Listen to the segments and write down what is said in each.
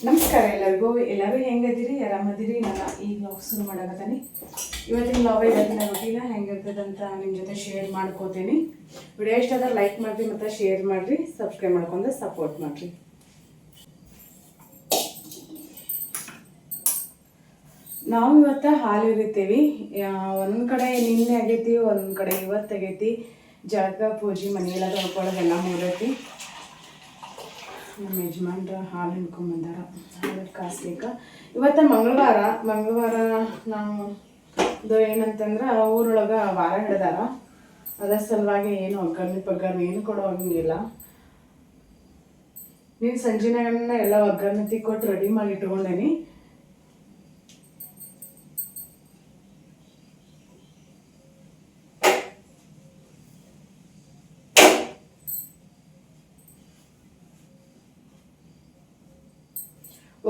ನಮಸ್ಕಾರ ಎಲ್ಲರೂ ಹೆಂಗದಿರಿ ಆರಾಮದಿರಿ. ನಾನು ಈಗ ವ್ಲಾಗ್ ಶುರು ಮಾಡಕತ್ತೀನಿ. ಇವತ್ತಿನ ರೊಟೀನ ಹೆಂಗಿರ್ತದಂತ ನಿಮ್ಮ ಜೊತೆ ಶೇರ್ ಮಾಡ್ಕೋತೀನಿ. ವಿಡಿಯೋ ಇಷ್ಟ ಆದ್ರೆ ಲೈಕ್ ಮಾಡಿರಿ ಮತ್ತು ಶೇರ್ ಮಾಡಿರಿ, ಸಬ್ಸ್ಕ್ರೈಬ್ ಮಾಡ್ಕೊಂಡು ಸಪೋರ್ಟ್ ಮಾಡಿರಿ. ನಾವು ಇವತ್ತು ಹಾಲು ಇರಿತೀವಿ. ಒಂದೊಂದು ಕಡೆ ನಿನ್ನೆ ಆಗೈತಿ, ಒಂದೊಂದು ಕಡೆ ಇವತ್ತು ಆಗೈತಿ. ಜಳಕ ಪೂಜೆ ಮನೆಯೆಲ್ಲ ತೊಳ್ಕೊಳ್ಳೋದೆಲ್ಲ ಮುಗಿದೈತಿ. ನಮ್ಮ ಯಜಮಾನ್ರ ಹಾಲು ಹಿಂಡ್ಕೊಂಬಂದಾರ, ಹಾಲು ಕಾಸ್ಲಿಕ್ಕೆ. ಇವತ್ತು ಮಂಗಳವಾರ ನಾವು ಏನಂತಂದ್ರೆ ಊರೊಳಗೆ ವಾರ ಹಿಡ್ದಾರ. ಅದರ ಸಲುವಾಗಿ ಏನು ಒಗ್ಗರಣೆ ಏನು ಕೊಡೋ ಹಂಗಿಲ್ಲ. ನೀನು ಸಂಜೆನಾಗನ್ನ ಎಲ್ಲ ಒಗ್ಗರಣೆ ಕೊಟ್ಟು ರೆಡಿ ಮಾಡಿ ಇಟ್ಕೊಂಡೇನಿ.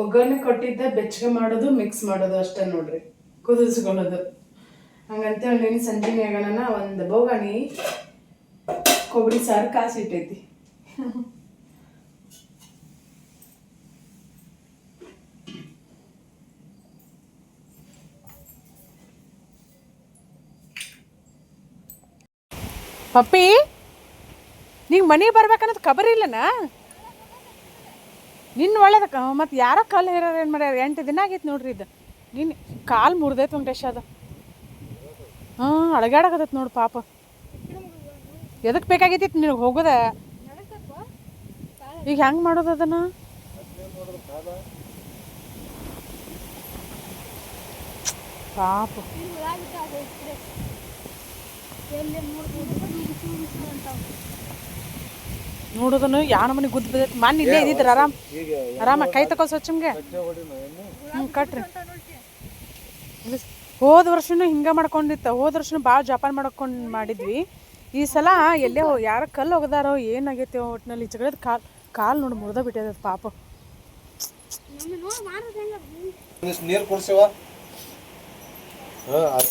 ಒಗ್ಗರಣೆ ಕೊಟ್ಟಿದ್ದ ಬೆಚ್ಚಗೆ ಮಾಡೋದು, ಮಿಕ್ಸ್ ಮಾಡೋದು ಅಷ್ಟೇ ನೋಡ್ರಿ, ಕುದಿಸ್ಕೊಳ್ಳೋದು. ಹಂಗಂತೇಳಿ ನೀನು ಸಂಜೆ ಮ್ಯಾಗನ ಒಂದು ಬೋಗಣಿ ಕೊಬ್ಬರಿ ಸಾರು ಕಾಸಿಟ್ಟೈತಿ. ಪಪ್ಪಿ, ನಿಂಗೆ ಮನೆಗೆ ಬರ್ಬೇಕನ್ನೋದು ಖಬರ್ ಇಲ್ಲನಾ? ನಿನ್ನ ಒಳ್ಳೇದಕ್ಕ ಮತ್ತು ಯಾರೋ ಕಾಲು ಹೇರಾರ ಏನು ಮಾಡ್ಯಾರ. 8 ದಿನ ಆಗೈತೆ ನೋಡ್ರಿ ಇದು. ನಿನ್ನ ಕಾಲು ಮುರಿದೈತೆ ವೆಂಕಟೇಶ. ಅದು ಅಳಗಾಡಕತ್ತೈತೆ ನೋಡು ಪಾಪ. ಎದಕ್ಕೆ ಬೇಕಾಗೈತಿ ನಿನಗೆ ಹೋಗೋದ? ಈಗ ಹೆಂಗೆ ಮಾಡೋದು ಅದನ್ನು? ಪಾಪ ನೋಡೋದನ್ನು ಯಾವ ಮನೆ ಗುದ್ದು ಬಿದ್ದೈತಿ. ಮಣ್ಣು ಇಲ್ಲೇ ಇದ್ದಿದ್ರು ಆರಾಮ ಕೈ ತಗೋ ಸ್ವಚ್ಛಮ್ಗೆ. ಕಟ್ರಿ. ಹೋದ ವರ್ಷನೂ ಹಿಂಗೆ ಮಾಡ್ಕೊಂಡಿತ್ತು. ಹೋದ ವರ್ಷನೂ ಭಾಳ ಜಪಾನ್ ಮಾಡಿದ್ವಿ. ಈ ಸಲ ಎಲ್ಲೇ ಯಾರ ಕಲ್ಲು ಹೋಗದಾರೋ ಏನಾಗೈತೆ ಒಟ್ಟಿನಲ್ಲಿ ಜಗಳದ ಕಾಲು ನೋಡಿ ಮುರಿದ ಬಿಟ್ಟದ ಪಾಪ. ನೀರು ಕುಡ್ಸವ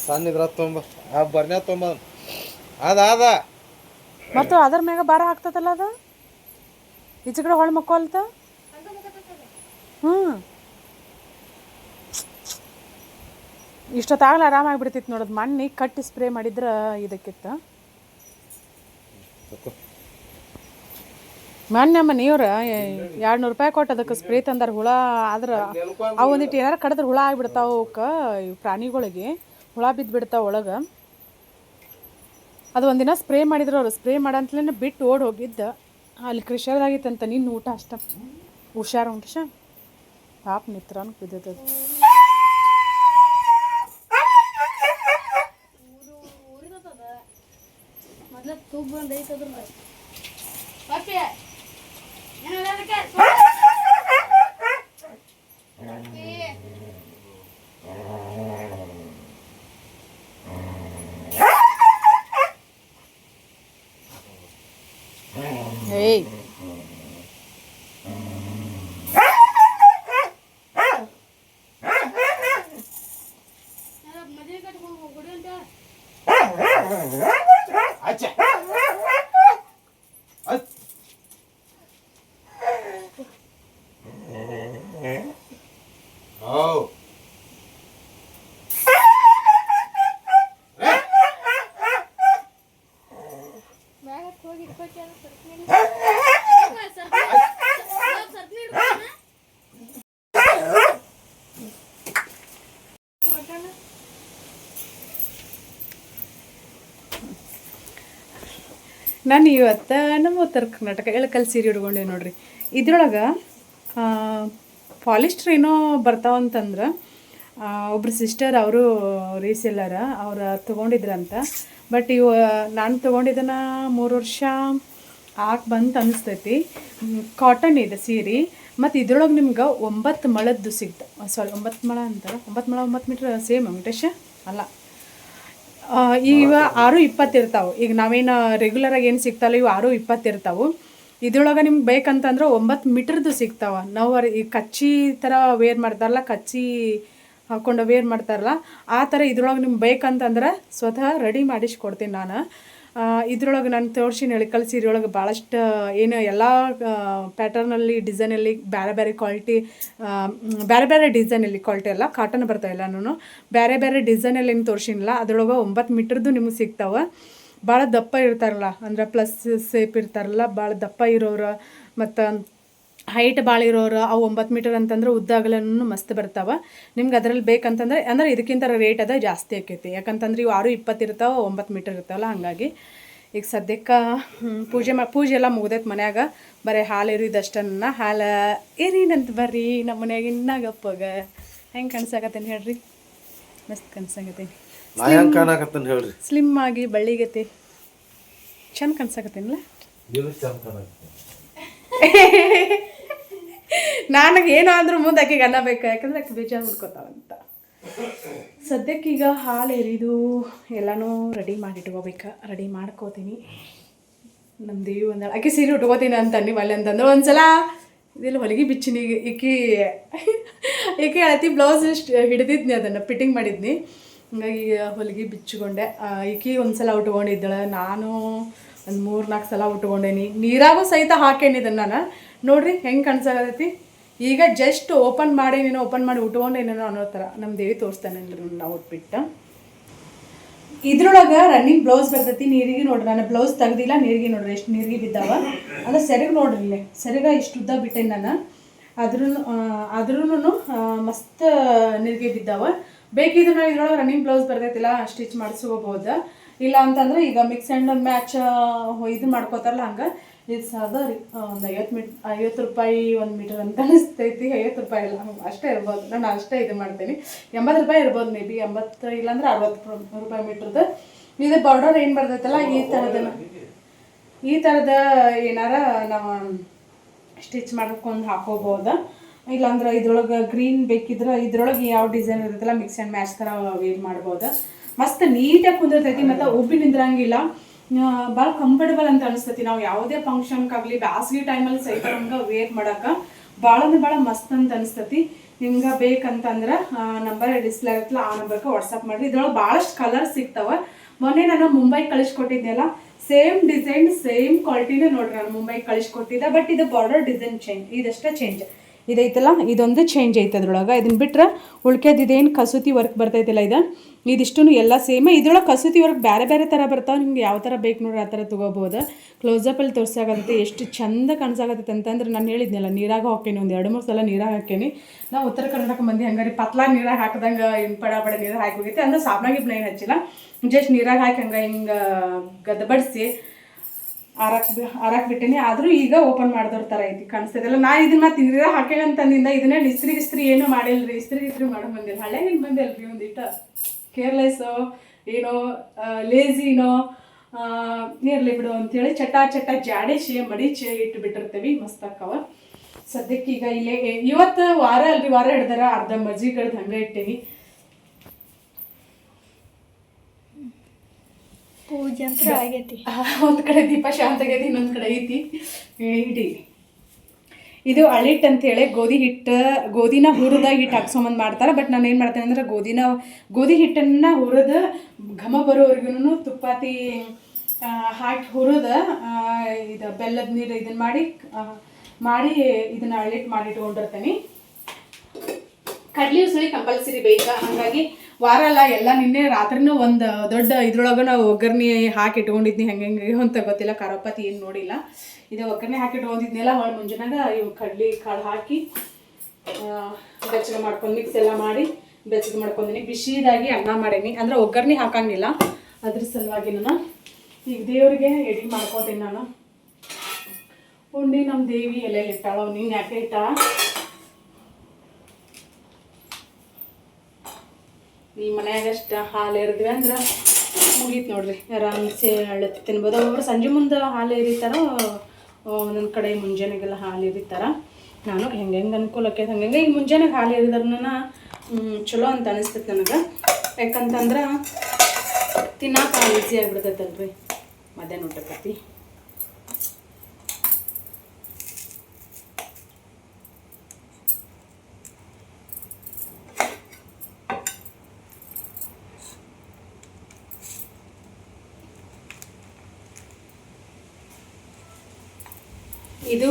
ಸಣ್ಣ ತೊಂಬ ಬರ್ನ್ಯಾ ತೊಂಬ ಅದ ಮತ್ತು ಅದ್ರ ಮ್ಯಾಗ ಭಾರ ಹಾಕ್ತದಲ್ಲ ಅದು. ಈಚೆಗಡೆ ಹೊಳೆ ಮಕ್ಕೊಲ್ತ. ಇಷ್ಟೊತ್ತಾಗಲ ಆರಾಮಾಗಿಬಿಡ್ತಿತ್ತು ನೋಡೋದು. ಮಣ್ಣಿ ಕಟ್ಟಿ ಸ್ಪ್ರೇ ಮಾಡಿದ್ರೆ ಇದಕ್ಕಿತ್ತು. ಮೊನ್ನೆ ಮನೆಯವ್ರು 200 ರೂಪಾಯಿ ಕೊಟ್ಟು ಅದಕ್ಕೆ ಸ್ಪ್ರೇ ತಂದಾರ. ಹುಳ ಆದ್ರೆ ಅವು ಒಂದಿಟ್ಟು ಏನಾರು ಕಡಿದ್ರೆ ಹುಳ ಆಗಿಬಿಡ್ತಾವೆ. ಅವಕ್ಕೆ ಪ್ರಾಣಿಗಳಿಗೆ ಹುಳ ಬಿದ್ದುಬಿಡ್ತಾವೆ ಒಳಗೆ. ಅದು ಒಂದಿನ ಸ್ಪ್ರೇ ಮಾಡಿದ್ರು ಅವರು. ಸ್ಪ್ರೇ ಮಾಡಂತಲೇ ಬಿಟ್ಟು ಓಡಿ ಹೋಗಿದ್ದ. ಅಲ್ಲಿ ಕೃಷಿಯದಾಗಿತ್ತಂತ. ನಿನ್ನ ಊಟ ಅಷ್ಟ ಹುಷಾರು ಉಂಟು. ಪಾಪ ನಿತ್ರಾನು ಬಿದ್ದದ. ಏಯ್ ನಾನು ಇವತ್ತು ನಮ್ಮ ಉತ್ತರ ಕರ್ನಾಟಕ ಎಳಕಲ್ ಸೀರೆ ಉಡ್ಕೊಂಡೇವಿ ನೋಡ್ರಿ. ಇದ್ರೊಳಗೆ ಪಾಲಿಸ್ಟರ್ ಏನೋ ಬರ್ತಾವಂತಂದ್ರೆ ಒಬ್ರು ಸಿಸ್ಟರ್ ಅವರು ರೀಸೆಲ್ಲರ ಅವ್ರು ತೊಗೊಂಡಿದ್ರಂತ. ಬಟ್ ಇವು ನಾನು ತೊಗೊಂಡಿದ್ದನ್ನು 3 ವರ್ಷ ಬಂತು ಅನಿಸ್ತೈತಿ. ಕಾಟನ್ ಇದೆ ಸೀರೆ. ಮತ್ತು ಇದ್ರೊಳಗೆ ನಿಮ್ಗೆ 9 ಮೊಳದ್ದು ಸಿಗ್ತಾವೆ. 9 ಮೊಳ ಅಂತಾರೆ. 9 ಮೊಳ 9 ಮೀಟ್ರ್ ಸೇಮ್ ವೆಂಕಟೇಶ ಅಲ್ಲ. ಇವ 6:20 ಇರ್ತಾವೆ. ಈಗ ನಾವೇನು ರೆಗ್ಯುಲರಾಗಿ ಏನು ಸಿಗ್ತಾವಲ್ಲ ಇವು 6:20 ಇರ್ತಾವೆ. ಇದ್ರೊಳಗೆ ನಿಮ್ಗೆ ಬೇಕಂತಂದ್ರೆ 9 ಮೀಟ್ರದ್ದು ಸಿಗ್ತಾವೆ. ನಾವು ಈ ಕಚ್ಚಿ ಥರ ವೇರ್ ಮಾಡ್ತಾರಲ್ಲ, ಕಚ್ಚಿ ಹಾಕ್ಕೊಂಡು ವೇರ್ ಮಾಡ್ತಾರಲ್ಲ ಆ ಥರ ಇದ್ರೊಳಗೆ ನಿಮ್ಗೆ ಬೇಕಂತಂದ್ರೆ ಸ್ವತಃ ರೆಡಿ ಮಾಡಿಸ್ಕೊಡ್ತೀನಿ ನಾನು. ಇದ್ರೊಳಗೆ ನಾನು ತೋರಿಸಿನ ಎಳಿಕಲ್ ಸೀರೆ ಒಳಗೆ ಭಾಳಷ್ಟು ಏನು ಎಲ್ಲ ಪ್ಯಾಟರ್ನಲ್ಲಿ ಡಿಸೈನಲ್ಲಿ ಬೇರೆ ಬೇರೆ ಕ್ವಾಲಿಟಿ ಬೇರೆ ಬೇರೆ ಡಿಸೈನಲ್ಲಿ ಕ್ವಾಲಿಟಿ ಎಲ್ಲ ಕಾಟನ್ ಬರ್ತಾವೆ ಎಲ್ಲನೂ ಬೇರೆ ಬೇರೆ ಡಿಸೈನಲ್ಲಿ ಏನು ತೋರಿಸಿನಿಲ್ಲ ಅದ್ರೊಳಗೆ 9 ಮೀಟ್ರದ್ದು ನಿಮಗೆ ಸಿಗ್ತಾವೆ. ಭಾಳ ದಪ್ಪ ಇರ್ತಾರಲ್ಲ ಅಂದ್ರೆ ಪ್ಲಸ್ ಸೇಪ್ ಇರ್ತಾರಲ್ಲ ಭಾಳ ದಪ್ಪ ಇರೋರು ಮತ್ತು ಹೈಟ್ ಭಾಳ ಇರೋರು ಅವು 9 ಮೀಟರ್ ಅಂತಂದ್ರೆ ಉದ್ದಾಗಲೂ ಮಸ್ತ್ ಬರ್ತಾವೆ. ನಿಮ್ಗೆ ಅದರಲ್ಲಿ ಬೇಕಂತಂದ್ರೆ ಅಂದ್ರೆ ಇದಕ್ಕಿಂತ ರೇಟ್ ಅದ ಜಾಸ್ತಿ ಆಕೈತಿ, ಯಾಕಂತಂದ್ರೆ ಇವು 6-20 ಇರ್ತಾವೆ, 9 ಮೀಟರ್ ಇರ್ತಾವಲ್ಲ. ಹಾಗಾಗಿ ಈಗ ಸದ್ಯಕ್ಕೆ ಪೂಜೆ ಎಲ್ಲ ಮುಗ್ದೈತೆ ಮನ್ಯಾಗ. ಬರೀ ಹಾಲು ಎರಿದಷ್ಟನ್ನ ಹಾಲು ಎರಿನಂತ ಬರ್ರಿ ನಮ್ಮ ಮನ್ಯಾಗ ಇನ್ನಾಗಪ್ಪಗ ಹೆಂಗೆ ಕನ್ಸಾಕತ್ತೇನೆ ಹೇಳ್ರಿ, ಮಸ್ತ್ ಕನ್ಸಾಕತ್ತೇನಿ. ಹೇಳ್ರಿ ಸ್ಲಿಮ್ ಆಗಿ ಬಳ್ಳಿಗತಿ ಚಂದ ಕನ್ಸಾಕತ್ತೇನಿಲ್ಲ. ನನಗೆ ಏನಾದ್ರೂ ಮುಂದೆ ಆಕೆಗೆ ಅನ್ನಬೇಕು, ಯಾಕಂದ್ರೆ ಆಕೆ ಬೇಜಾರು ಮಾಡ್ಕೋತಾವಂತ. ಸದ್ಯಕ್ಕೀಗ ಹಾಲು ಎರಿದು ಎಲ್ಲನೂ ರೆಡಿ ಮಾಡಿ ಇಟ್ಕೋಬೇಕು. ರೆಡಿ ಮಾಡ್ಕೋತೀನಿ. ನಮ್ಮ ದೇವಿ ಒಂದಳು ಆಕೆ ಸೀರೆ ಉಟ್ಕೋತೀನಿ ಅಂತ ನೀವು ಅಲ್ಲಿ ಅಂತಂದ್ರೆ ಒಂದ್ಸಲ ಇದೆಲ್ಲ ಹೊಲಿಗೆ ಬಿಚ್ಚಿನಿ. ಈಕೆ ಅಳತಿ ಬ್ಲೌಸ್ ಹಿಡಿದಿದ್ನಿ, ಅದನ್ನು ಫಿಟ್ಟಿಂಗ್ ಮಾಡಿದ್ನಿ. ಹಂಗಾಗಿ ಹೊಲಿಗೆ ಬಿಚ್ಚಿಕೊಂಡೆ. ಈಕೆ ಒಂದ್ಸಲ ಉಟ್ಕೊಂಡಿದ್ದಳು, ನಾನು ಒಂದು 3-4 ಸಲ ಉಟ್ಕೊಂಡೇನಿ. ನೀರಾಗೂ ಸಹಿತ ಹಾಕೇನಿ ಇದನ್ನು ನಾನು. ನೋಡ್ರಿ ಹೆಂಗೆ ಕನ್ಸಾಗತೈತಿ. ಈಗ ಜಸ್ಟ್ ಓಪನ್ ಮಾಡಿ ಉಟ್ಕೊಂಡೇನೇನೋ ಅನ್ನೋ ಥರ ನಮ್ಮ ದೇವಿ ತೋರಿಸ್ತಾನೆ ನಾವು ಉಟ್ಬಿಟ್ಟು. ಇದ್ರೊಳಗೆ ರನ್ನಿಂಗ್ ಬ್ಲೌಸ್ ಬರ್ತೈತಿ. ನೀರಿಗೆ ನೋಡ್ರಿ, ನಾನು ಬ್ಲೌಸ್ ತೆಗ್ದಿಲ್ಲ, ನೀರಿಗೆ ನೋಡ್ರಿ ಎಷ್ಟು ನೀರಿಗೆ ಬಿದ್ದಾವ. ಅಂದರೆ ಸೆರಗು ನೋಡ್ರಿ, ಇಲ್ಲಿ ಸೆರಗ ಇಷ್ಟು ಉದ್ದ ಬಿಟ್ಟೇನಿ ನಾನು. ಆದ್ರೂ ಮಸ್ತ್ ನೀರಿಗೆ ಬಿದ್ದಾವ. ಬೇಕಿದ್ರೆ ನಾವು ಇದ್ರೊಳಗೆ ರನ್ನಿಂಗ್ ಬ್ಲೌಸ್ ಬರ್ತೈತಿಲ್ಲ ಸ್ಟಿಚ್ ಮಾಡಿಸ್ಕೋಬೋದು. ಇಲ್ಲ ಅಂತಂದ್ರೆ ಈಗ ಮಿಕ್ಸ್ ಆ್ಯಂಡ್ ಮ್ಯಾಚ್ ಇದು ಮಾಡ್ಕೋತಾರಲ್ಲ, ಹಂಗೆ ಇದು ಸಾದ ರೀ. ಒಂದು 50 ರೂಪಾಯಿ 1 ಮೀಟರ್ ಅಂತ ಅನಿಸ್ತೈತಿ. 50 ರೂಪಾಯಿ ಇಲ್ಲ, ಅಷ್ಟೇ ಇರ್ಬೋದು. ನಾನು ಅಷ್ಟೇ ಇದು ಮಾಡ್ತೀನಿ. 80 ರೂಪಾಯಿ ಇರ್ಬೋದು, ಮೇ ಬಿ 80 ಇಲ್ಲಾಂದ್ರೆ 60 ರೂಪಾಯಿ ಮೀಟ್ರದ್ದು. ಇದು ಬಾರ್ಡರ್ ಏನು ಬರ್ತೈತಲ್ಲ ಈ ಥರದ ಏನಾರ ನಾವು ಸ್ಟಿಚ್ ಮಾಡ್ಕೊಂಡು ಹಾಕೋಬೋದು. ಇಲ್ಲಾಂದ್ರೆ ಇದ್ರೊಳಗೆ ಗ್ರೀನ್ ಬೇಕಿದ್ರೆ ಇದ್ರೊಳಗೆ ಯಾವ ಡಿಸೈನ್ ಇರುತ್ತಲ್ಲ ಮಿಕ್ಸ್ ಆ್ಯಂಡ್ ಮ್ಯಾಚ್ ಥರ ವೇರ್ ಮಾಡ್ಬೋದು. ಮಸ್ತ್ ನೀಟಾಗಿ ಕುಂದಿರ್ತೈತಿ ಮತ್ತು ಉಬ್ಬಿ ನಿಂದ್ರಂಗಿಲ್ಲ. ಭಾಳ ಕಂಫರ್ಟಬಲ್ ಅಂತ ಅನಿಸ್ತೈತಿ. ನಾವು ಯಾವುದೇ ಫಂಕ್ಷನ್ಗಾಗಲಿ ಬ್ಯಾಸ್ಗೆ ಟೈಮಲ್ಲಿ ಸಹಿತ ನಮ್ಗೆ ವೇರ್ ಮಾಡೋಕೆ ಭಾಳ ಮಸ್ತ್ ಅಂತ ಅನಿಸ್ತೈತಿ. ನಿಮ್ಗೆ ಬೇಕಂತಂದ್ರೆ ನಂಬರ್ ಡಿಸ್ಪ್ಲೇ ಇರುತ್ತಲ್ಲ ಆ ನಂಬರ್ಗೆ ವಾಟ್ಸಪ್ ಮಾಡಿರಿ. ಇದ್ರೊಳಗೆ ಭಾಳಷ್ಟು ಕಲರ್ ಸಿಗ್ತಾವೆ. ಮೊನ್ನೆ ನಾನು ಮುಂಬೈ ಕಳಿಸ್ಕೊಟ್ಟಿದ್ದೆಲ್ಲ ಸೇಮ್ ಡಿಸೈನ್ ಸೇಮ್ ಕ್ವಾಲಿಟಿನೇ ನೋಡ್ರಿ ನಾನು ಮುಂಬೈ ಕಳಿಸ್ಕೊಟ್ಟಿದ್ದೆ. ಬಟ್ ಇದು ಬಾರ್ಡರ್ ಡಿಸೈನ್ ಚೇಂಜ್, ಇದಷ್ಟೇ ಚೇಂಜ್ ಇದೈತಲ್ಲ, ಇದೊಂದು ಚೇಂಜ್ ಐತೆ ಅದ್ರೊಳಗೆ. ಇದನ್ನ ಬಿಟ್ರೆ ಉಳ್ಕೆದು ಇದೇನು ಕಸೂತಿ ವರ್ಕ್ ಬರ್ತೈತಿಲ್ಲ ಇದಿಷ್ಟು ಎಲ್ಲ ಸೇಮೇ. ಇದ್ರೊಳಗೆ ಕಸೂತಿ ವರ್ಕ್ ಬೇರೆ ಥರ ಬರ್ತಾವೆ. ನಿಮ್ಗೆ ಯಾವ ಥರ ಬೇಕು ನೋಡ್ರಿ ಆ ಥರ ತೊಗೋಬೋದು. ಕ್ಲೋಸಪ್ಪಲ್ಲಿ ತೋರ್ಸಾಗತ್ತೆ ಎಷ್ಟು ಚಂದ ಕಾಣಿಸಾಗತ್ತೆ ಅಂತಂದ್ರೆ ನಾನು ಹೇಳಿದ್ನಲ್ಲ, ನೀರಾಗ ಹಾಕೇನಿ, ಒಂದು 2-3 ಸಲ ನೀರಾಗ ಹಾಕೇನಿ. ನಾವು ಉತ್ತರ ಕರ್ನಾಟಕ ಮಂದಿ ಹಂಗಾರಿ ಪತ್ಲಾ ನೀರಾಗ ಹಾಕಿದಂಗೆ ಪಡ ನೀರಾಗ ಹಾಕಿ ಹೋಗೈತೆ. ಅಂದ್ರೆ ಸಾಬನಾಗಿ ಏನು ಹಚ್ಚಿಲ್ಲ, ಜಸ್ಟ್ ನೀರಾಗ ಹಾಕಿ ಹಿಂಗೆ ಗದ್ದಬಡಿಸಿ ಆರಾಕ್ ಬಿಟ್ಟೇನಿ. ಆದರೂ ಈಗ ಓಪನ್ ಮಾಡಿದವ್ರ ಥರ ಐತಿ ಕಾಣಿಸ್ತೈತಲ್ಲ. ನಾ ಇದನ್ನ ಮತ್ತೆ ನೀರಾಗ ಹಾಕೇನೆ ಅಂತಂದಿಂದ ಇದನ್ನೇ ಇಸ್ತ್ರಿ ಏನೂ ಮಾಡಿಲ್ಲ ರೀ. ಇಸ್ತ್ರಿ ಮಾಡೋ ಬಂದಿಲ್ಲ, ಹಳೆ ಹಿಂಗೆ ಬಂದಿಲ್ಲ ಒಂದಿಟ್ಟು ಕೇರ್ಲೆಸ್ಸೋ ಏನೋ ಲೇಜಿನೋ ಇರಲಿ ಬಿಡು ಅಂಥೇಳಿ ಚಟ ಜಾಡಿಸಿ ಮಡಿಚಿ ಇಟ್ಟು ಬಿಟ್ಟಿರ್ತೀವಿ. ಮಸ್ತ್ ಆಕ್ಕವ. ಸದ್ಯಕ್ಕೆ ಈಗ ಇಲ್ಲೇ ಇವತ್ತು ವಾರ ಅಲ್ರಿ, ವಾರ ಹಿಡ್ದಾರ. ಅರ್ಧ ಮಜ್ಜಿಗಳ್ದು ಹಂಗೆ ಇಟ್ಟೇನಿ. ಪೂಜೆ ಅಂತ ಆಗೈತಿ. ಒಂದು ಕಡೆ ದೀಪ ಶಾಂತ ಆಗೈತಿ, ಇನ್ನೊಂದು ಕಡೆ ಐತಿ ಇಡೀ. ಇದು ಅಳಿಟ್ ಅಂತೇಳಿ ಗೋಧಿನ ಹುರಿದ ಹಿಟ್ಟು ಹಾಕ್ಸೊಂಬಂದು ಮಾಡ್ತಾರೆ. ಬಟ್ ನಾನು ಏನು ಮಾಡ್ತೇನೆ ಅಂದ್ರೆ ಗೋಧಿ ಹಿಟ್ಟನ್ನು ಹುರಿದು ಘಮ ಬರೋವರೆಗೂ ತುಪ್ಪಾತಿ ಹಾಕಿ ಹುರಿದ ಇದು ಬೆಲ್ಲದ ನೀರು ಇದನ್ನು ಮಾಡಿ ಇದನ್ನು ಅಳಿಟ್ ಮಾಡಿ ಇಟ್ಕೊಂಡಿರ್ತೇನೆ. ಕಡ್ಲಿ ಉಸುಳಿ ಕಂಪಲ್ಸರಿ ಬೇಕಾ, ಹಾಗಾಗಿ ವಾರ ಅಲ್ಲ ಎಲ್ಲ ನಿನ್ನೆ ರಾತ್ರಿನೂ ಒಂದು ದೊಡ್ಡ ಇದ್ರೊಳಗೆ ನಾವು ಒಗ್ಗರಣೆ ಹಾಕಿ ಇಟ್ಕೊಂಡಿದ್ನಿ. ಹೆಂಗೆ ಅಂತ ಗೊತ್ತಿಲ್ಲ, ಖಾರಪತಿ ಏನು ನೋಡಿಲ್ಲ. ಇದು ಒಗ್ಗರಣೆ ಹಾಕಿ ಇಟ್ಕೊಂಡಿದ್ನೆಲ್ಲ ಹೊಳೆ ಮುಂಜಾನಾಗ ಇವು ಕಡ್ಲಿ ಕಾಳು ಹಾಕಿ ಬೆಚ್ಚಗೆ ಮಾಡ್ಕೊಂಡು ಮಿಕ್ಸ್ ಎಲ್ಲ ಮಾಡಿ ಬೆಚ್ಚಗೆ ಮಾಡ್ಕೊಂಡಿನಿ. ಬಿಸಿದಾಗಿ ಅನ್ನ ಮಾಡೀನಿ, ಅಂದರೆ ಒಗ್ಗರಣೆ ಹಾಕಂಗಿಲ್ಲ, ಅದ್ರ ಸಲುವಾಗಿ ನಾನು ಈಗ ದೇವ್ರಿಗೆ ಎಡಿ ಮಾಡ್ಕೋತೀನಿ. ನಾನು ಉಂಡಿ ನಮ್ಮ ದೇವಿ ಎಲ್ಲೆಲ್ಲಿ ಇಟ್ಟಾಳ, ನೀನು ಯಾಕೆ ಇಟ್ಟಾಳ. ಈ ಮನ್ಯಾಗಷ್ಟು ಹಾಲು ಎರಿದ್ವಿ ಅಂದ್ರೆ ಮುಗೀತು ನೋಡ್ರಿ, ಆರಾಮ್ಸೆ ಅಳತಿ ತಿನ್ಬೋದು. ಒಬ್ಬೊಬ್ರು ಸಂಜೆ ಮುಂದೆ ಹಾಲು ಎರಿತಾರೋ, ಒಂದೊಂದು ಕಡೆ ಮುಂಜಾನೆಗೆಲ್ಲ ಹಾಲು ಎರಿತಾರ. ನಾನು ಹೆಂಗೆ ಅನುಕೂಲ ಆಕೈತೆ ಹಂಗೆ ಈಗ ಮುಂಜಾನೆಗೆ ಹಾಲು ಎರಿದ್ರನ್ನ ಚಲೋ ಅಂತ ಅನಿಸ್ತೈತೆ ನನಗೆ. ಯಾಕಂತಂದ್ರೆ ತಿನ್ನಕ್ಕೆ ಈಸಿ ಆಗಿಬಿಡ್ತೈತಲ್ರಿ ಮಧ್ಯಾಹ್ನ ಊಟಕ್ಕತಿ. ಇದು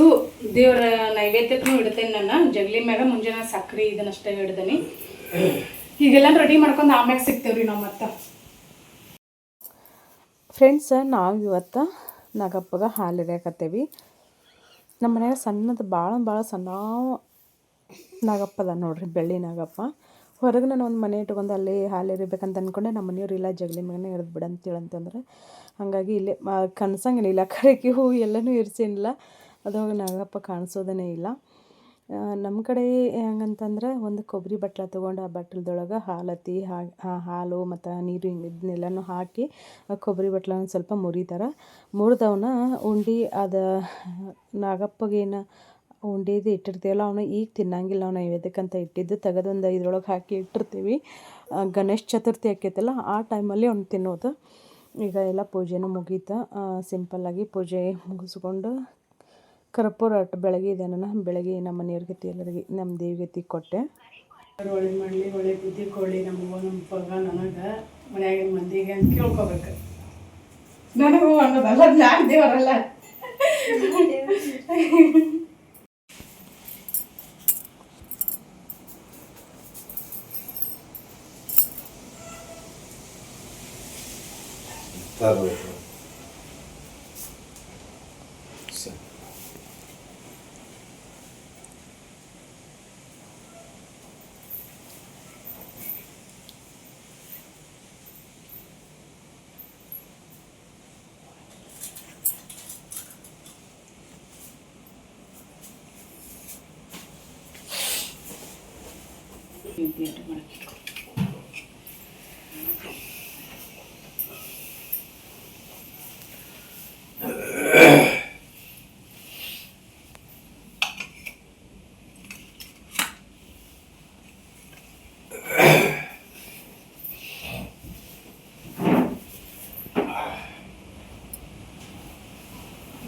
ದೇವ್ರ ನೈವೇದ್ಯಕ್ಕೂ ಇಡ್ತೇನೆ ನಾನು ಜಗಲಿ ಮ್ಯಾಗ ಮುಂಜಾನೆ ಸಕ್ರೆ ಇದನ್ನಷ್ಟೇ ಹಿಡ್ದೇನಿ. ಈಗೆಲ್ಲ ರೆಡಿ ಮಾಡ್ಕೊಂಡು ಆಮ್ಯಾಗ ಸಿಗ್ತೇವ್ರಿ ನಾವು ಮತ್ತೆ. ಫ್ರೆಂಡ್ಸ್, ನಾವು ಇವತ್ತು ನಾಗಪ್ಪಗೆ ಹಾಲು ಹಿಡಿಯಾಕತ್ತೇವಿ. ನಮ್ಮ ಮನ್ಯಾಗ ಸಣ್ಣದು ಭಾಳ ಸಣ್ಣ ನಾಗಪ್ಪ ಅದ ನೋಡ್ರಿ, ಬೆಳ್ಳಿ ನಾಗಪ್ಪ. ಹೊರಗೆ ನಾನು ಒಂದು ಮನೆ ಇಟ್ಕೊಂಡು ಅಲ್ಲಿ ಹಾಲು ಎರಿಬೇಕಂತ ಅಂದ್ಕೊಂಡೆ. ನಮ್ಮ ಮನೆಯವ್ರು ಇಲ್ಲ, ಜಗಲಿ ಮ್ಯಾಗನೇ ಎರೆದು ಬಿಡು ಅಂತೇಳಂತಂದ್ರೆ, ಹಾಗಾಗಿ ಇಲ್ಲೇ ಕನ್ಸಂಗಿಲ್ಲ. ಕರೆಗೆ ಹೂ ಎಲ್ಲನೂ ಇರಿಸಿಲ್ಲ, ಅದು ನಾಗಪ್ಪ ಕಾಣಿಸೋದೇ ಇಲ್ಲ. ನಮ್ಮ ಕಡೆ ಹೆಂಗಂತಂದ್ರೆ ಒಂದು ಕೊಬ್ಬರಿ ಬಟ್ಲ ತೊಗೊಂಡು ಆ ಬಟ್ಲದೊಳಗೆ ಹಾಲತ್ತಿ ಹಾಲು ಮತ್ತು ನೀರು ಇದನ್ನೆಲ್ಲನೂ ಹಾಕಿ ಕೊಬ್ಬರಿ ಬಟ್ಲನ್ನ ಸ್ವಲ್ಪ ಮುರಿತಾರೆ. ಮುರಿದವನ್ನ ಉಂಡೆ ಅದು ನಾಗಪ್ಪಗೇನು ಉಂಡಿದು ಇಟ್ಟಿರ್ತೀವಲ್ಲ, ಅವನ್ನ ಈಗ ತಿನ್ನಂಗಿಲ್ಲ. ನಾವು ನೈವೇದ್ಯಕ್ಕಂತ ಇಟ್ಟಿದ್ದು ತೆಗೆದೊಂದು ಇದ್ರೊಳಗೆ ಹಾಕಿ ಇಟ್ಟಿರ್ತೀವಿ. ಗಣೇಶ ಚತುರ್ಥಿ ಆಕೈತಲ್ಲ ಆ ಟೈಮಲ್ಲಿ ಅವ್ನು ತಿನ್ನೋದು. ಈಗ ಎಲ್ಲ ಪೂಜೆನೂ ಮುಗೀತು. ಸಿಂಪಲ್ಲಾಗಿ ಪೂಜೆ ಮುಗಿಸ್ಕೊಂಡು ಕರ್ಪೂರ ಅಟ್ಟು ಬೆಳಗ್ಗೆ ಇದೆ. ನಾನು ಬೆಳಗ್ಗೆ ನಮ್ಮ ಮನೆಯವ್ರಿಗೆ ಎಲ್ಲರಿಗೆ ನಮ್ಮ ದೇವಿಗೆ ಕೊಟ್ಟೆ. ಒಳ್ಳೆ ಮಾಡಲಿ, ಒಳ್ಳೆ ಬುದ್ಧಿ ಕೊಡಲಿ ನಮಗೂ, ನಮ್ಮ ಪಗ ನನಗೆ ಮನ್ಯಾಗಿನ ಮಂದಿಗೆ ಅಂತ ಕೇಳ್ಕೊಬೇಕು. ನನಗೂ ಅನ್ನೋದಲ್ಲ, ನಾನು ದೇವರಲ್ಲ.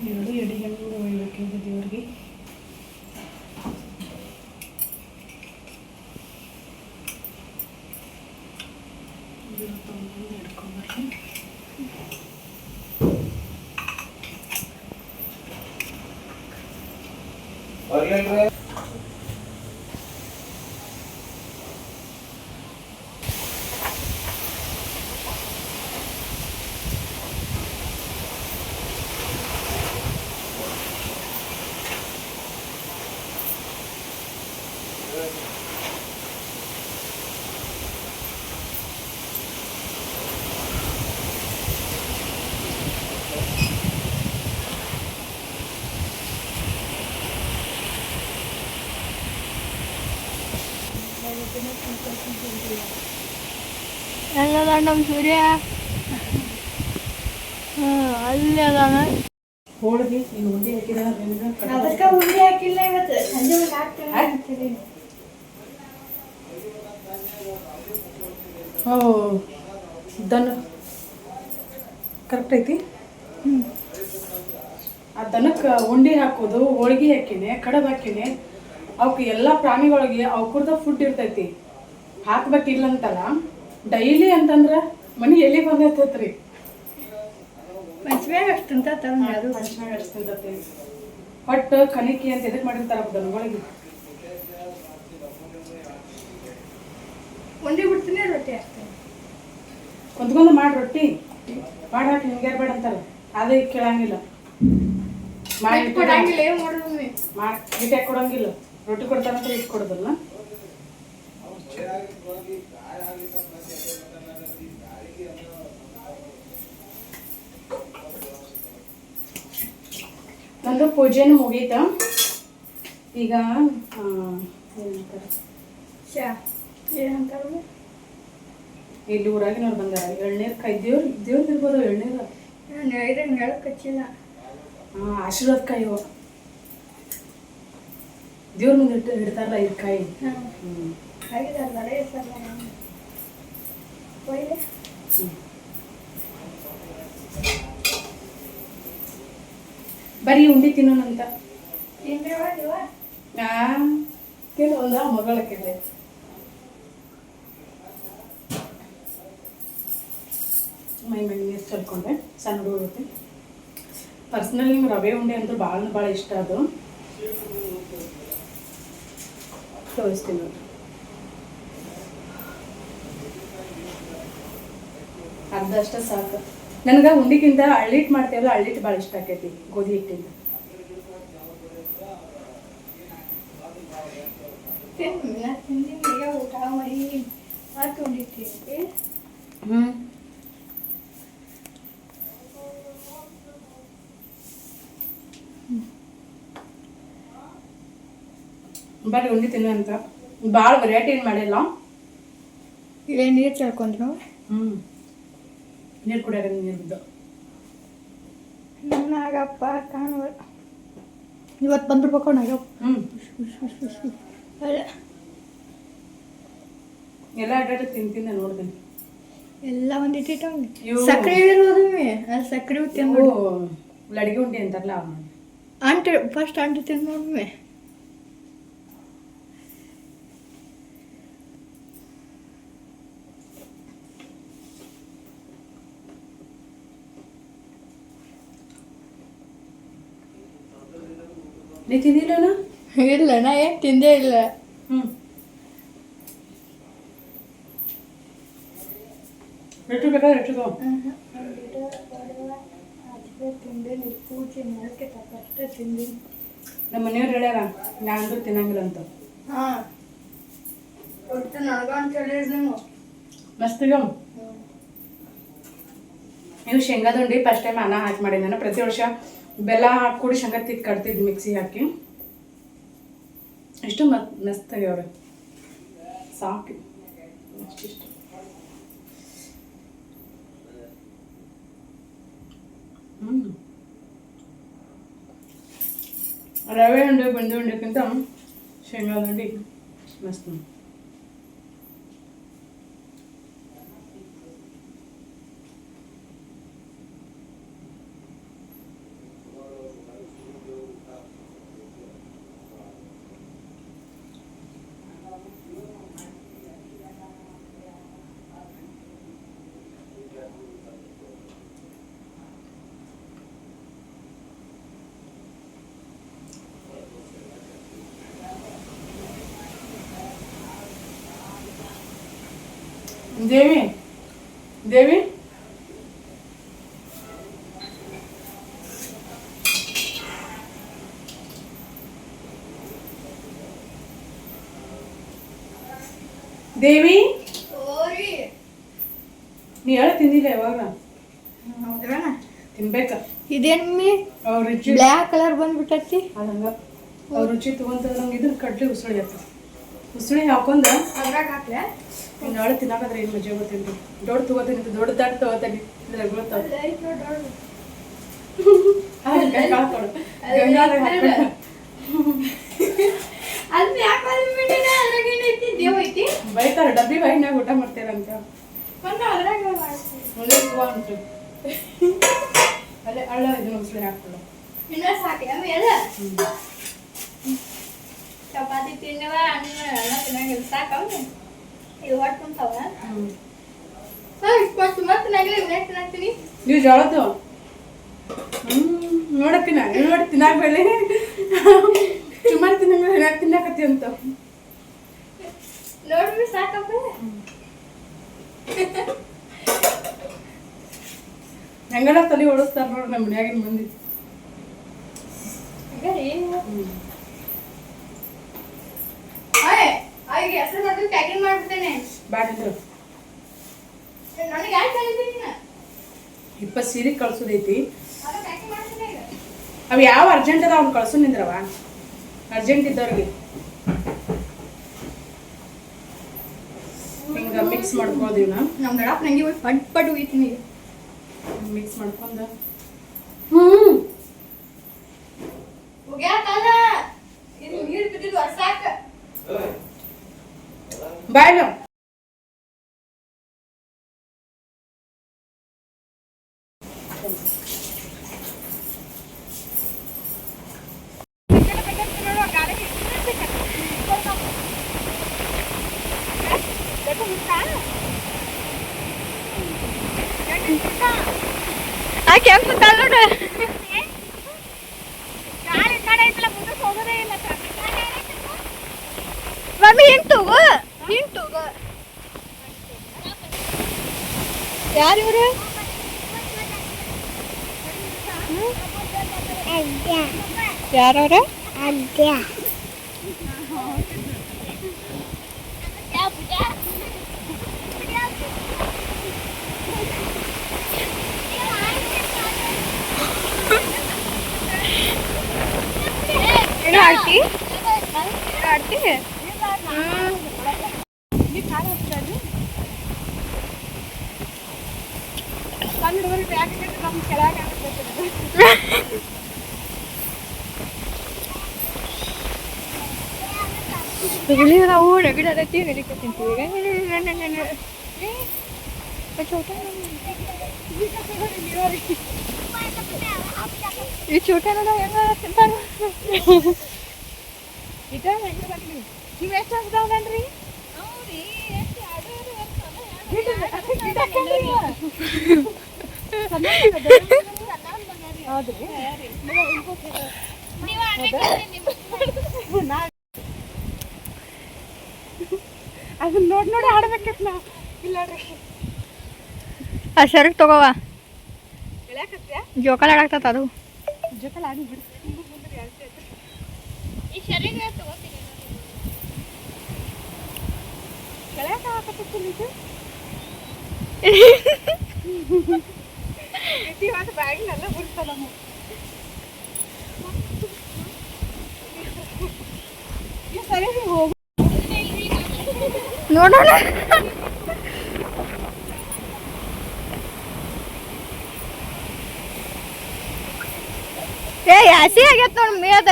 ಎರಡು ಎಡೆ ಹೆಂಗೆ ಒಯ್ಬೇಕಿದೆ ದೇವ್ರಿಗೆ. ಎಲ್ಲದ ನಮ್ಮ ಸೂರ್ಯ ಅಲ್ಲಿ ಅದಾನ. ಹೋಳಿಗೆ ಈಗ ಉಂಡೆ ಹಾಕಿದ ಅದಕ್ಕೆ ಉಂಡೆ ಹಾಕಿಲ್ಲ ಇವತ್ತು, ಸಂಜೆ ಮುಂದೆ ಹಾಕ್ತೇನೆ. ದನ ಕರೆಕ್ಟ್ ಐತಿ. ಆ ದನಕ್ಕೆ ಉಂಡೆ ಹಾಕೋದು, ಹೋಳ್ಗೆ ಹಾಕಿನಿ, ಕಡಬ್ ಹಾಕಿನಿ. ಅವಕ್ಕೆ ಎಲ್ಲ ಪ್ರಾಣಿಗಳಿಗೆ ಅವ್ಕುರ್ದ ಫುಡ್ ಇರ್ತೈತಿ, ಹಾಕ್ಬೇಕಿಲ್ಲ ಅಂತಲ್ಲ. ಡೈಲಿ ಅಂತಂದ್ರೆ ಮನೆ ಎಲ್ಲಿ ಬಂದೈತೈತ್ರಿ. ಪಂಚಮ್ಯಾಗ ಅಷ್ಟು ಅಂತ ಅದು ಪಂಚಮ್ಯಾಗ ಅಷ್ಟು ತಿಂತೈತಿ. ಬಟ್ ಕಣಿಕಿ ಅಂತ ಎದಕ್ಕೆ ಮಾಡಿರ್ತಾರ ದನಗಳಿಗೆ. ಉಂಡೆ ಬಿಡ್ತೀನಿ, ರೊಟ್ಟಿ ಹಾಕ್ತೀನಿ. ಕುಂತ್ಕೊಂಡು ಮಾಡಿ ರೊಟ್ಟಿ ಮಾಡಿ ಹಾಕಿ ನಿಮ್ಗೆ ಯಾರು ಬೇಡ ಅಂತಾರೆ. ಅದೇ ಕೇಳಂಗಿಲ್ಲ, ಮಾಡಿ ಕೊಡಂಗಿಲ್ಲ, ಏನು ಮಾಡೋದು ಮಾಡಿ ಹಿಟ್ಟು ಹಾಕಿ ಕೊಡಂಗಿಲ್ಲ. ರೊಟ್ಟಿ ಕೊಡ್ತಾರಂತ ಹಿಟ್ಟು ಕೊಡೋದಲ್ಲ. ನಂದು ಪೂಜೆನೂ ಮುಗೀತ. ಈಗ ಏನಂತಾರೆ, ಇಲ್ಲಿ ಊರಾಗಿನವ್ರು ಬಂದಾರ. ಎಳ್ನೀರು ದೇವ್ರದ್ದು ಇರ್ಬೋದು. ಎಳ್ನೀರು ಇದನ್ನ ಹೇಳಕ್ ಹಚ್ಚಿಲ್ಲ. ಆಶೀರ್ವಾದ ಕಾಯಿ ದೇವ್ರ ಮುಂದೆ ಇಡ್ತಾರಲ್ಲ, ಇದು ಕಾಯಿ. ಬರೀ ಉಂಡಿ ತಿನ್ನೋಣಂತ ಕೆಲವೊಂದ ಮಗಳಕ್ಕಿದೆ. ಮೈ ಮೇಲೆ ನೀರು ಚಲ್ಕೊಂಡೆ, ಸಣ್ಣ ಹುಡುಗರುತ್ತೆ. ಪರ್ಸ್ನಲಿ ನಿಮ್ಗೆ ರವೆ ಉಂಡೆ ಅಂತೂ ಭಾಳ ಇಷ್ಟ ಅದು. ತೋರಿಸ್ತೀನಿ ನೋಡಿ. ಅರ್ಧ ಅಷ್ಟೇ ಸಾಕು. ನನಗೆ ಉಂಡಿಗಿಂತ ಹಳ್ಳಿಟ್ಟು ಮಾಡ್ತೇವಲ್ಲ, ಹಳ್ಳಿಟ್ಟು ಭಾಳ ಇಷ್ಟ ಆಕೈತಿ ಗೋಧಿ ಹಿಟ್ಟಿಂದ. ಊಟ ಮಾಡಿ ಹಾಕೊಂಡಿರ್ತೀವಿ. ಬರ್ರಿ ಉಂಡಿ ತಿನ್ನು ಅಂತ. ಭಾಳ ವೆರೈಟಿ ಏನು ಮಾಡಿಲ್ಲ. ಇಲ್ಲೇ ನೀರು ಚೆಲ್ಕೊಂಡ್ರು. ನೀರು ಕುಡಿಯಾಕ ನೀರು ಬಿದ್ದು. ನಾಗಪ್ಪ ಕಾಣುವ ಇವತ್ತು ಬಂದ್ಬಿಡ್ಬೇಕು ನಾಗಪ್ಪ. ಅಲ್ಲ ಎಲ್ಲ ಅಡ್ಡಾಡ ತಿಂತೀನಿ ನೋಡ್ತೀನಿ. ಎಲ್ಲ ಒಂದಿಟ್ಟು ಸಕ್ಕರೆ ಇರೋದು ಸಕ್ಕರೆ ತಿಂದು ಲಡಿಗೆ ಉಂಡಿ ಅಂತಾರಲ್ಲ ಅಂಟು ಫಸ್ಟ್ ಅಂಟು ತಿಂದು ನೋಡ್ಮೆ. ನೀ ತಿಂದಿಲ್ಲನ? ಇಲ್ಲ, ನಾ ಏನು ತಿಂದೇ ಇಲ್ಲ. ಎಷ್ಟು ಬೇಕಾದ್ರೆ ಎಷ್ಟು ನಮ್ಮ ಮನೆಯವ್ರು ಹೇಳ್ಯಾರ ನಾನಂತೂ ತಿನ್ನಂಗಿಲ್ಲ ಅಂತ. ಮಸ್ತಿಗ ಇವು ಶೇಂಗಾದ ಉಂಡಿ ಫಸ್ಟ್ ಟೈಮ್ ಅನ್ನ ಹಾಕಿ ಮಾಡಿ. ನಾನು ಪ್ರತಿ ವರ್ಷ ಬೆಲ್ಲ ಹಾಕಿ ಕೂಡಿ ಶೇಂಗಾ ತಿಕ್ಕಿ ಕಟ್ತಿದ್ದು ಮಿಕ್ಸಿ ಹಾಕಿ. ಎಷ್ಟು ಮಸ್ತಾಗ್ಯವ್ರೆ, ಸಾಕು ಅಷ್ಟಿಷ್ಟು. ರವೆ ಉಂಡೆ ಬಂದು ಉಂಡೆಕ್ಕಿಂತ ಶೇಂಗಾದ ಉಂಡೆ ಮಸ್ತ್. ದೇವಿ ದೇವಿ ದೇವಿ ನೀ ಹೇಳ ತಿಂದಿಲ್ಲ ಯಾವಾಗ? ತಿನ್ಬೇಕ. ಇದೇನ್ಮಿ ಅವ್ರ ರುಚಿ ಬ್ಲ್ಯಾಕ್ ಕಲರ್ ಬಂದ್ಬಿಟ್ಟೈತಿ. ಹಂಗ ಅವ್ರ ರುಚಿ ತಗೊಂತಂದ್ರೆ ನಂಗೆ ಇದ್ರ ಕಡ್ಲಿ ಉಸುಳಿ ಆಗ್ತದೆ. ಉಸುಳಿ ಹಾಕೊಂಡ ಅದ್ರಾಗ ಹಾಕ್ಲೆ ನಾಳೆ ತಿನ್ನಾಕಂದ್ರೆ ಏನು ಮಜಾ ಗೊತ್ತೇನ್ರಿ. ದೊಡ್ಡ ತಗೋತೀನಿ, ದೊಡ್ಡ ದಾಟ್ ತಗೋತೀನಿ. ಗೊತ್ತಾವ ಬೈತಾರ ಡಬ್ಬಿ ಬಾಯಿನಾಗ ಊಟ ಮಾಡ್ತೇರಂತ. ಅಲ್ಲೇ ಹಳ್ಳ ಇದನ್ನ ಉಸುಳಿ ಹಾಕ್ಕೊಳ್ಳ. ಚಪಾತಿ ತಿನ್ನವ ಅನ್ನ ತಿನ್ನಂಗಿಲ್ಲ ಸಾಕವ್ರಿ. ಇದು ಹೊಟ್ಟು ಕುಂತಾವ ಮತ್ತೆ ನಗಲಿ ನೆಕ್ಸ್ಟ್ ತಿನ್ನಾಕ್ತೀನಿ. ನೀವು ಜೋಳದ್ದು ನೋಡತ್ತಿನ ನೋಡಿ ತಿನ್ನಾಕ್ಬೇಡಿ. ಸುಮಾರು ತಿನ್ನಾಕತ್ತಿ ಅಂತ ನೋಡ್ರಿ ಸಾಕಪ್ಪ. ಹೆಂಗೆಲ್ಲ ತಲೆ ಓಡಿಸ್ತಾರ ನೋಡ್ರಿ ನಮ್ಮ ಮನ್ಯಾಗಿನ ಮಂದಿ. ಹೆಸರು ಮಾಡಿದ್ರೆ ಪ್ಯಾಕಿಂಗ್ ಮಾಡ್ಬಿಡ್ತೇನೆ. ಬ್ಯಾಡಿದ್ರು ನನಗೆ ಯಾಕೆ ಕಳಿತೀನಿ? 20 ಸೀರೆ ಕಳ್ಸೋದೈತಿ. ಪ್ಯಾಕಿಂಗ್ ಮಾಡ್ತೀನಿ. ಅವು ಯಾವ ಅರ್ಜೆಂಟ್ ಅದ ಅವ್ನು ಕಳ್ಸು ನಿಂದ್ರವ. ಅರ್ಜೆಂಟ್ ಇದ್ದವ್ರಿಗೆ ಹಿಂಗೆ ಮಿಕ್ಸ್ ಮಾಡ್ಕೊಳ್ದೀವಿ ನಾವು. ನಮ್ಮ ಗಡಪ್ ನಂಗೆ ಹೋಗಿ ಪಟ್ ಪಟ್ ಹೋಯ್ತೀನಿ. ಮಿಕ್ಸ್ ಮಾಡ್ಕೊಂಡು ಹೋಗ್ಯಾಕಲ್ಲ ಇದು ನೀರು ಬಿದ್ದಿದ್ದು ವರ್ಷಾಕ ಬಾಯ್ಲ ಕೆಂಪು ನೋಡ್ರಿ ಮಮ್ಮಿ ಹಿಂಟು ಯಾರು ಇವರು ಯಾರವ್ರ ಆಡ್ತಿ ಆಡ್ತಿ ನಾವು ನಗಿಡತಿ ನಡಿಕ ತಿಂತೀವಿ ಈ ಚೋಟನದ ಹೆಂಗ ತಿಂತಾರ ನೀವು ಎಷ್ಟು ಹಸ್ದಾವನ್ರಿ ಅದನ್ನ ನೋಡಿ ಆಡ್ಬೇಕತ್ ನಾ ಇಲ್ಲ ಆ ಶರ್ಟ್ ತಗೋವ ಜೋಕಾಲ ಆಡಾಕ್ತದ ಅದು ಜೋಕಾಲ ಆಡಿ ಬಿಡು ಈ ಶರ್ಟ್ ತಗೋತೀನಿ ಕೆಳಕ ಹಾಕತ್ತಿತ್ತು ಇದು ಬ್ಯಾಗಿನೆಲ್ಲ ಬಿಡ್ತಲ್ಲ ಸರಿ ಹೋಗು ನೋಡೋಣ ಏ ಹಸಿ ಆಗೈತ್ ನೋಡ್ ಮೇದ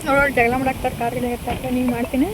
ನೋಡೋಣ ಜಗಳ ಮಾಡಾಕ್ತಾರ ಕಾರ್ಗಿಲ್ಲ ಇರ್ತಾರ ನೀವು ಮಾಡ್ತೀನಿ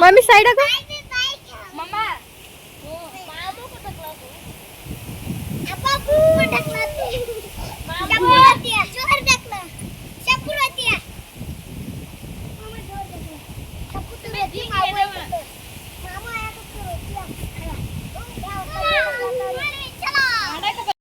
मम्मी साइड आगो मम्मा मामू को ढकला दो अपा को ढकला दो मामू होती है जोर ढकला सब होती है मम्मा जोर ढकला सब तो बेटी मामू मामू आया तो रोती है चलो आड़ा का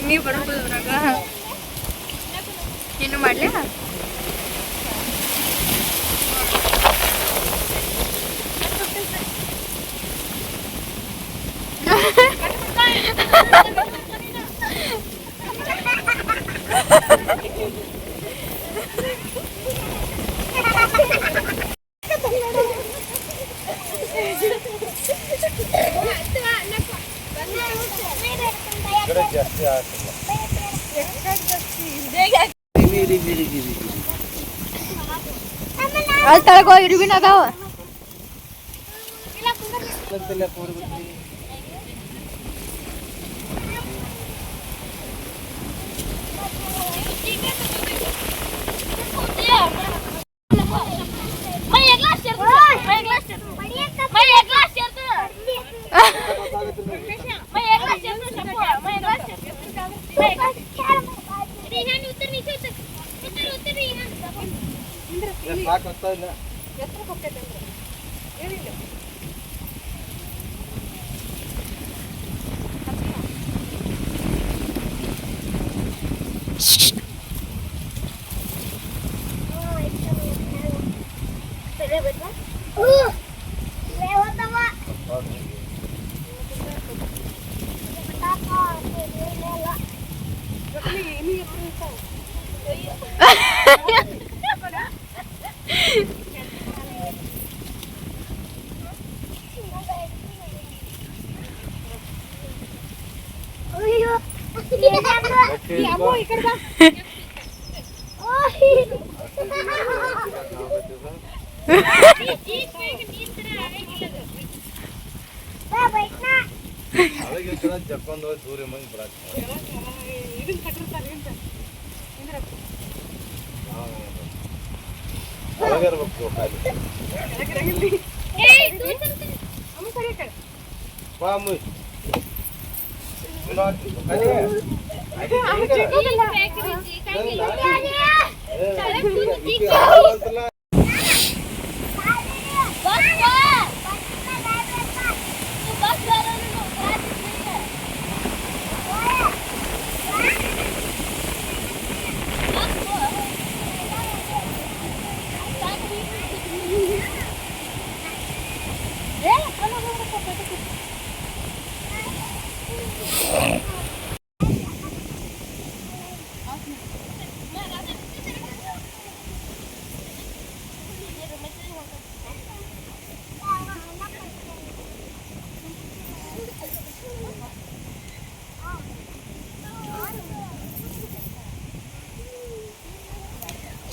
ನೀವು ಬರೋದ್ರಾಗ ಏನು ಮಾಡಲಿ ಜಾಸ್ತಿ ಅಲ್ಲಿ ತಳಗೋ ಇರುವಿನ ಅದಾವ ಜಕ್ಕೊಂಡ್ ಹೋಗಿ ದೂರ ಮಂದಿ ಒಳಗಿರ್ಬೇಕು ಬಾ ಮುಯ್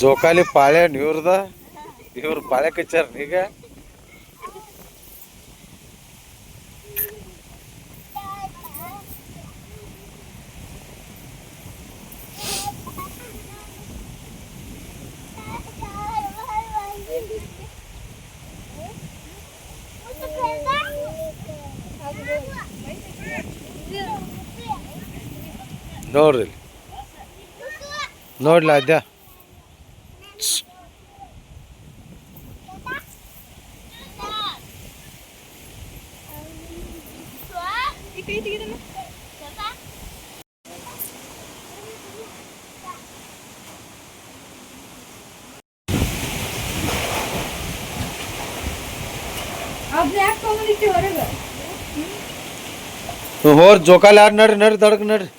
ಜೋಕಾಲಿ ಪಾಳ್ಯ ಇವ್ರದ ಇವ್ರ ಪಾಳ್ಯ ಕಚ್ಚಾರ ಈಗ ನೋಡ್ರಿ ನೋಡ್ಲ ಅದ್ಯ ಹೋರ್ ಜೋಕಾಲಿ ಯಾರು ನಡ್ರಿ ನಡ್ರಿ ದಡಕ್ ನಡ್ರಿ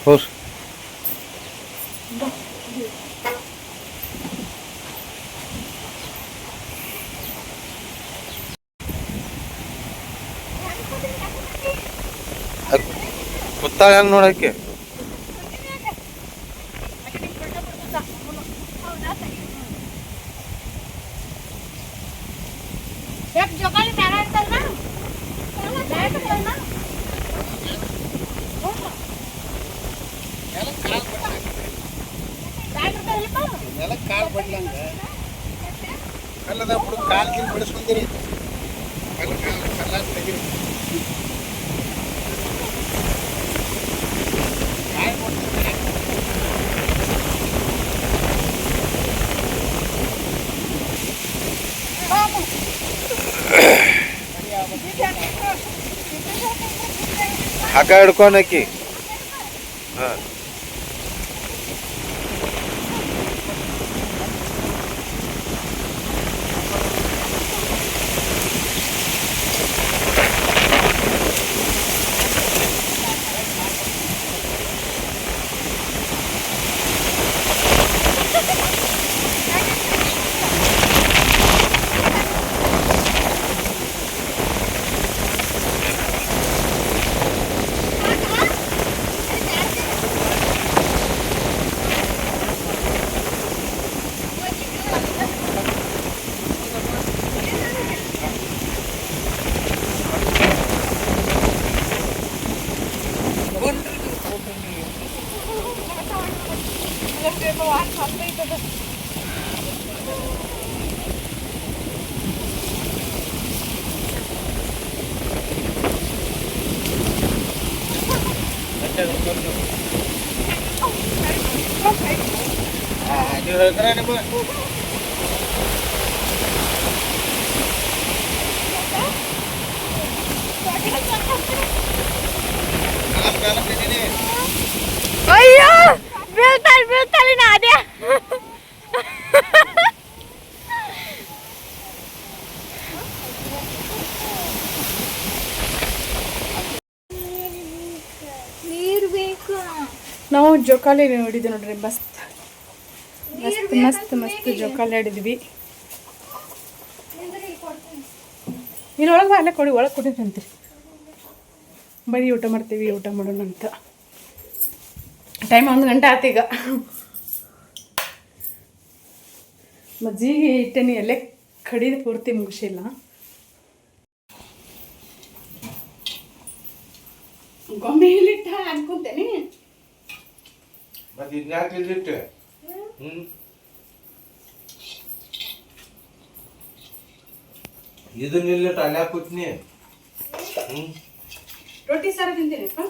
ಹೋರ್ ಕುತ್ತಾಳ ಹೆಂಗ್ ನೋಡಕ್ಕೆ ಹಗ್ಗ ಹಿಡ್ಕೊನಕಿ ಹಾಂ ನೀವು ಹೇಳ್ತಾರ ನಿಮ್ಮ ಅಯ್ಯೋ ಬೀಳ್ತಾಳಿ ನಾದ್ಯ ನೀರು ಬೇಕು. ನಾವು ಜೋಕಾಲಿ ನೋಡಿದ್ವಿ ನೋಡ್ರಿ, ಮಸ್ತ್ ಮಸ್ತ್ ಮಸ್ತ್ ಮಸ್ತ್ ಜೋಕಾಲಿ ಆಡಿದ್ವಿ. ಇಲ್ಲಿ ಒಳಗೆ ಅಲ್ಲೇ ಕೊಡಿ, ಒಳಗೆ ಕೊಡಿ ಅಂತೀರಿ. ಬರೀ ಊಟ ಮಾಡ್ತೀವಿ, ಊಟ ಮಾಡೋಣ ಅಂತ. ಟೈಮ್ 1 ಗಂಟೆ ಆತು ಈಗ. ಮಜ್ಜಿಗೆ ಇಟ್ಟೇನಿ, ಎಲ್ಲೇ ಕಡಿದು ಪೂರ್ತಿ ಮುಗಿಸಿಲ್ಲ. ಗೊಂಬೆ ಇಲ್ಲಿಟ್ಟ ಅನ್ಕೊಂತೇನೆ. ಮತ್ತೆ ಇದ್ಯಾಕೆ ಇಲ್ಲಿಟ್ಟು ಇದನ್ನ ಇಲ್ಲಿಟ್ಟು ಅಲ್ಯಾಕ ಕೂತ್ನಿ. ರೊಟ್ಟಿ ಸಾರು ತಿಂತೀನಿಪ್ಪ.